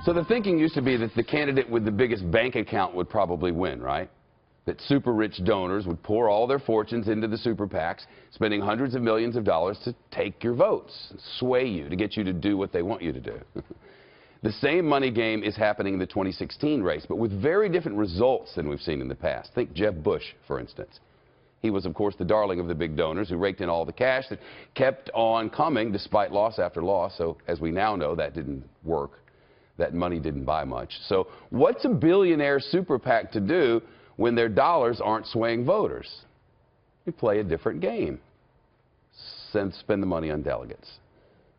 So the thinking used to be that the candidate with the biggest bank account would probably win, right? That super rich donors would pour all their fortunes into the super PACs, spending hundreds of millions of dollars to take your votes, sway you, to get you to do what they want you to do. The same money game is happening in the 2016 race, but with very different results than we've seen in the past. Think Jeb Bush, for instance. He was, of course, the darling of the big donors who raked in all the cash that kept on coming despite loss after loss. So, as we now know, that didn't work. That money didn't buy much. So what's a billionaire super PAC to do when their dollars aren't swaying voters? You play a different game. Spend the money on delegates.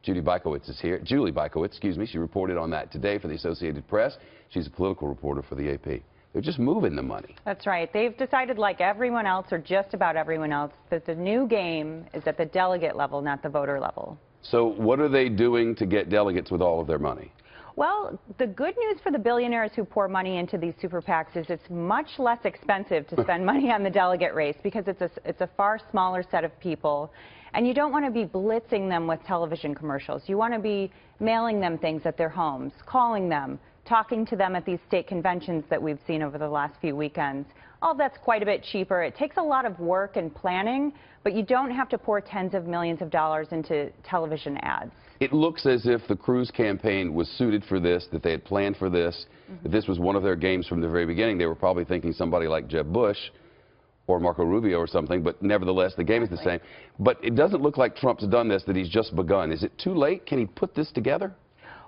Julie Bykowicz is here. Julie Bykowicz, excuse me. She reported on that today for the Associated Press. She's a political reporter for the AP. They're just moving the money. That's right. They've decided, like everyone else, or just about everyone else, that the new game is at the delegate level, not the voter level. So what are they doing to get delegates with all of their money? Well, the good news for the billionaires who pour money into these super PACs is it's much less expensive to spend money on the delegate race because it's a far smaller set of people. And you don't want to be blitzing them with television commercials. You want to be mailing them things at their homes, calling them, talking to them at these state conventions that we've seen over the last few weekends. All that's quite a bit cheaper. It takes a lot of work and planning, but you don't have to pour tens of millions of dollars into television ads. It looks as if the Cruz campaign was suited for this, that they had planned for this, that this was one of their games from the very beginning. They were probably thinking somebody like Jeb Bush or Marco Rubio or something, but nevertheless, the game is the same. But it doesn't look like Trump's done this, that he's just begun. Is it too late? Can he put this together?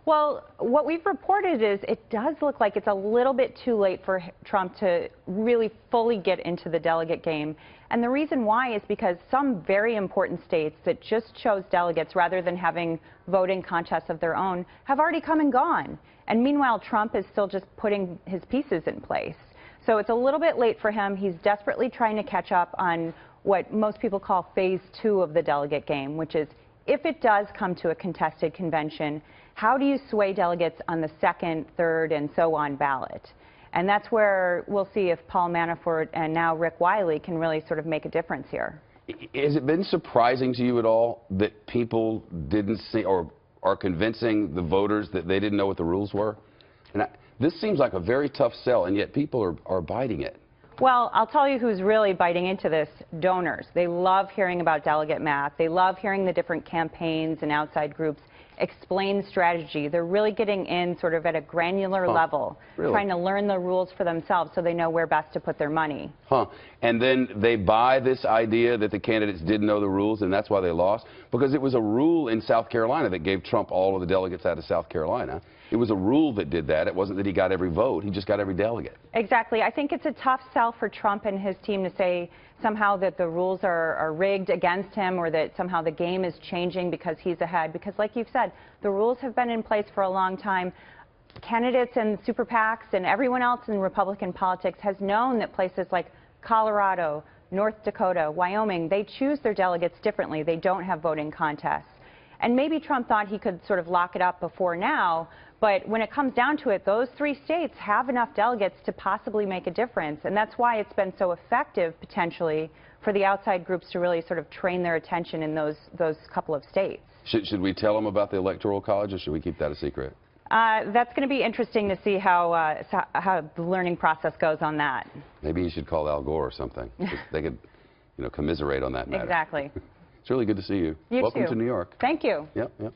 Well, what we've reported is it does look like it's a little bit too late for Trump to really fully get into the delegate game. And the reason why is because some very important states that just chose delegates rather than having voting contests of their own have already come and gone. And meanwhile, Trump is still just putting his pieces in place. So it's a little bit late for him. He's desperately trying to catch up on what most people call phase 2 of the delegate game, which is if it does come to a contested convention, how do you sway delegates on the second, third, and so on ballot? And that's where we'll see if Paul Manafort and now Rick Wiley can really sort of make a difference here. Has it been surprising to you at all that people didn't see or are convincing the voters that they didn't know what the rules were? And this seems like a very tough sell, and yet people are biting it. Well, I'll tell you who's really biting into this: donors. They love hearing about delegate math. They love hearing the different campaigns and outside groups explain strategy. They're really getting in sort of at a granular level, trying to learn the rules for themselves so they know where best to put their money. And then they buy this idea that the candidates didn't know the rules and that's why they lost? Because it was a rule in South Carolina that gave Trump all of the delegates out of South Carolina. It was a rule that did that. It wasn't that he got every vote. He just got every delegate. Exactly. I think it's a tough sell for Trump and his team to say somehow that the rules are rigged against him or that somehow the game is changing because he's ahead. Because like you've said, the rules have been in place for a long time. Candidates and super PACs and everyone else in Republican politics has known that places like Colorado, North Dakota, Wyoming, they choose their delegates differently. They don't have voting contests. And maybe Trump thought he could sort of lock it up before now, but when it comes down to it, those 3 states have enough delegates to possibly make a difference. And that's why it's been so effective, potentially, for the outside groups to really sort of train their attention in those couple of states. Should we tell them about the Electoral College, or should we keep that a secret? That's going to be interesting to see how the learning process goes on that. Maybe you should call Al Gore or something. They could, commiserate on that matter. Exactly. It's really good to see you. You Welcome too. to New York. Thank you. Yep, yep.